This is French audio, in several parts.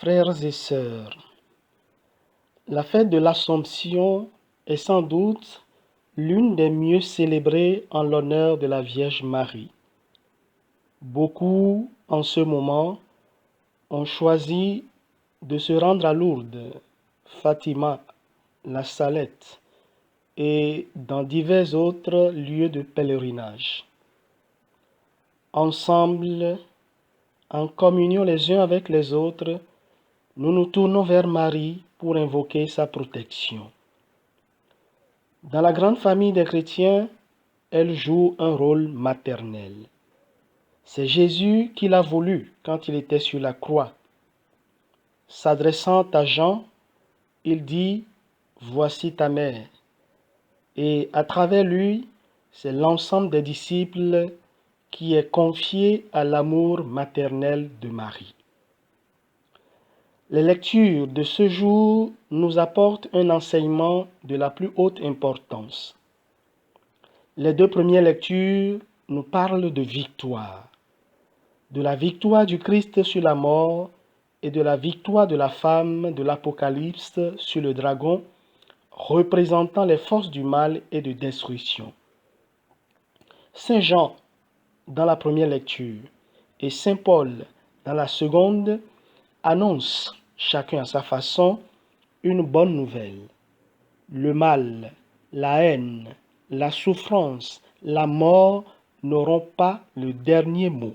Frères et sœurs, la fête de l'Assomption est sans doute l'une des mieux célébrées en l'honneur de la Vierge Marie. Beaucoup, en ce moment, ont choisi de se rendre à Lourdes, Fatima, la Salette et dans divers autres lieux de pèlerinage. Ensemble, en communion les uns avec les autres, nous nous tournons vers Marie pour invoquer sa protection. Dans la grande famille des chrétiens, elle joue un rôle maternel. C'est Jésus qui l'a voulu quand il était sur la croix. S'adressant à Jean, il dit « Voici ta mère ». Et à travers lui, c'est l'ensemble des disciples qui est confié à l'amour maternel de Marie. Les lectures de ce jour nous apportent un enseignement de la plus haute importance. Les deux premières lectures nous parlent de victoire du Christ sur la mort et de la victoire de la femme de l'Apocalypse sur le dragon, représentant les forces du mal et de destruction. Saint Jean, dans la première lecture, et Saint Paul, dans la seconde, annoncent, chacun à sa façon, une bonne nouvelle. Le mal, la haine, la souffrance, la mort n'auront pas le dernier mot.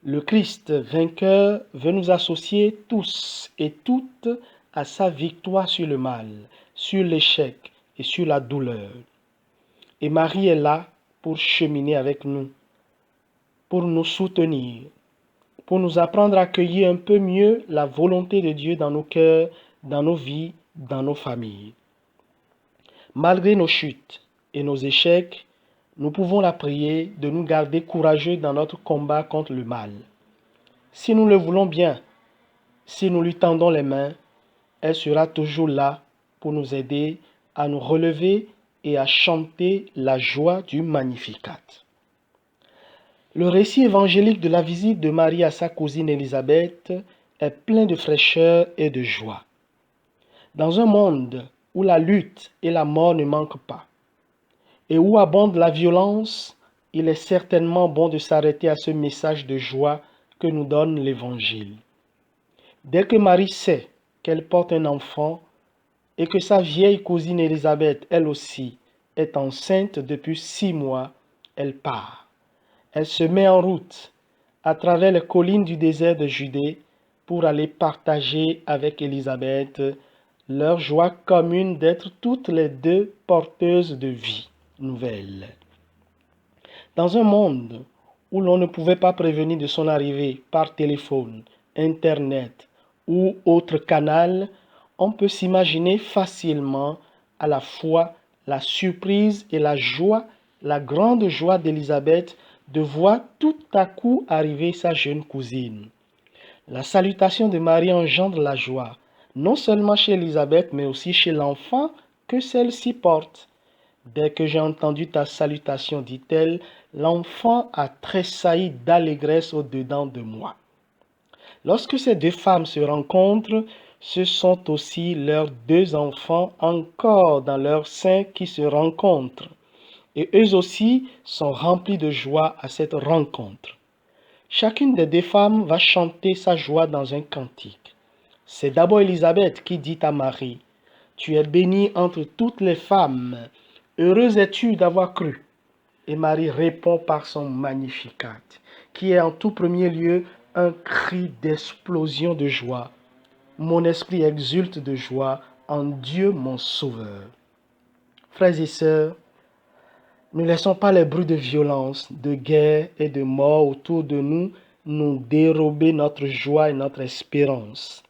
Le Christ vainqueur veut nous associer tous et toutes à sa victoire sur le mal, sur l'échec et sur la douleur. Et Marie est là pour cheminer avec nous, pour nous soutenir, pour nous apprendre à accueillir un peu mieux la volonté de Dieu dans nos cœurs, dans nos vies, dans nos familles. Malgré nos chutes et nos échecs, nous pouvons la prier de nous garder courageux dans notre combat contre le mal. Si nous le voulons bien, si nous lui tendons les mains, elle sera toujours là pour nous aider à nous relever et à chanter la joie du Magnificat. Le récit évangélique de la visite de Marie à sa cousine Élisabeth est plein de fraîcheur et de joie. Dans un monde où la lutte et la mort ne manquent pas, et où abonde la violence, il est certainement bon de s'arrêter à ce message de joie que nous donne l'Évangile. Dès que Marie sait qu'elle porte un enfant et que sa vieille cousine Élisabeth, elle aussi, est enceinte depuis 6 mois, elle part. Elle se met en route à travers les collines du désert de Judée pour aller partager avec Élisabeth leur joie commune d'être toutes les deux porteuses de vie nouvelle. Dans un monde où l'on ne pouvait pas prévenir de son arrivée par téléphone, Internet ou autre canal, on peut s'imaginer facilement à la fois la surprise et la joie, la grande joie d'Élisabeth de voir tout à coup arriver sa jeune cousine. La salutation de Marie engendre la joie, non seulement chez Élisabeth, mais aussi chez l'enfant que celle-ci porte. Dès que j'ai entendu ta salutation, dit-elle, l'enfant a tressailli d'allégresse au-dedans de moi. Lorsque ces deux femmes se rencontrent, ce sont aussi leurs 2 enfants encore dans leur sein qui se rencontrent. Et eux aussi sont remplis de joie à cette rencontre. Chacune des 2 femmes va chanter sa joie dans un cantique. C'est d'abord Élisabeth qui dit à Marie, « Tu es bénie entre toutes les femmes, heureuse es-tu d'avoir cru. » Et Marie répond par son Magnificat, qui est en tout premier lieu un cri d'explosion de joie. Mon esprit exulte de joie en Dieu mon Sauveur. Frères et sœurs, ne laissons pas les bruits de violence, de guerre et de mort autour de nous dérober notre joie et notre espérance.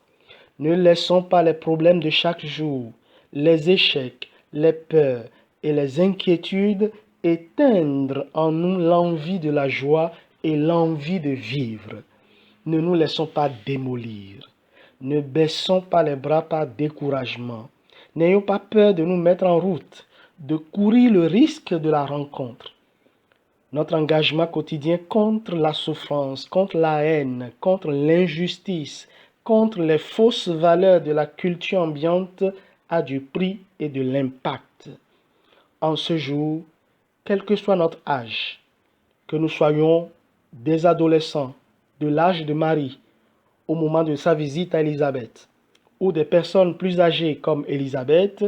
Ne laissons pas les problèmes de chaque jour, les échecs, les peurs et les inquiétudes éteindre en nous l'envie de la joie et l'envie de vivre. Ne nous laissons pas démolir. Ne baissons pas les bras par découragement. N'ayons pas peur de nous mettre en route, de courir le risque de la rencontre. Notre engagement quotidien contre la souffrance, contre la haine, contre l'injustice, contre les fausses valeurs de la culture ambiante a du prix et de l'impact. En ce jour, quel que soit notre âge, que nous soyons des adolescents de l'âge de Marie au moment de sa visite à Élisabeth, ou des personnes plus âgées comme Élisabeth,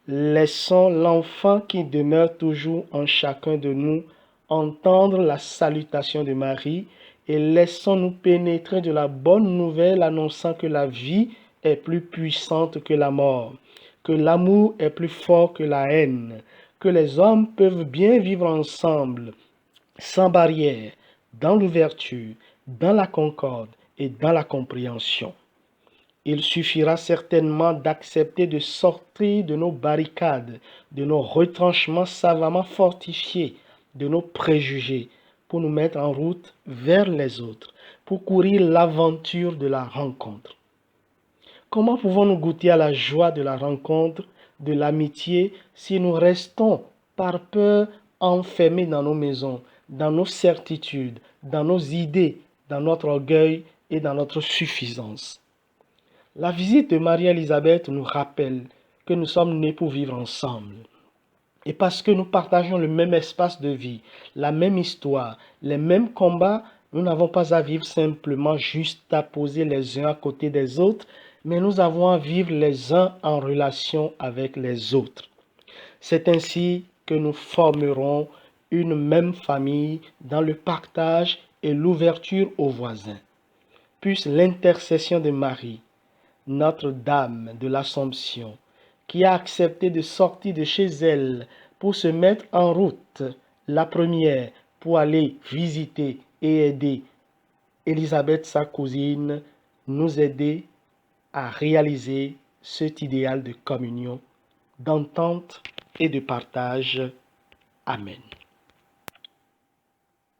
laissons l'enfant qui demeure toujours en chacun de nous entendre la salutation de Marie et laissons-nous pénétrer de la bonne nouvelle annonçant que la vie est plus puissante que la mort, que l'amour est plus fort que la haine, que les hommes peuvent bien vivre ensemble, sans barrière, dans l'ouverture, dans la concorde et dans la compréhension. Il suffira certainement d'accepter de sortir de nos barricades, de nos retranchements savamment fortifiés, de nos préjugés, pour nous mettre en route vers les autres, pour courir l'aventure de la rencontre. Comment pouvons-nous goûter à la joie de la rencontre, de l'amitié, si nous restons par peur enfermés dans nos maisons, dans nos certitudes, dans nos idées, dans notre orgueil et dans notre suffisance? La visite de Marie-Élisabeth nous rappelle que nous sommes nés pour vivre ensemble. Et parce que nous partageons le même espace de vie, la même histoire, les mêmes combats, nous n'avons pas à vivre simplement juste à poser les uns à côté des autres, mais nous avons à vivre les uns en relation avec les autres. C'est ainsi que nous formerons une même famille dans le partage et l'ouverture aux voisins. Puisse l'intercession de Marie, Notre-Dame de l'Assomption, qui a accepté de sortir de chez elle pour se mettre en route, la première, pour aller visiter et aider Élisabeth, sa cousine, nous aider à réaliser cet idéal de communion, d'entente et de partage. Amen.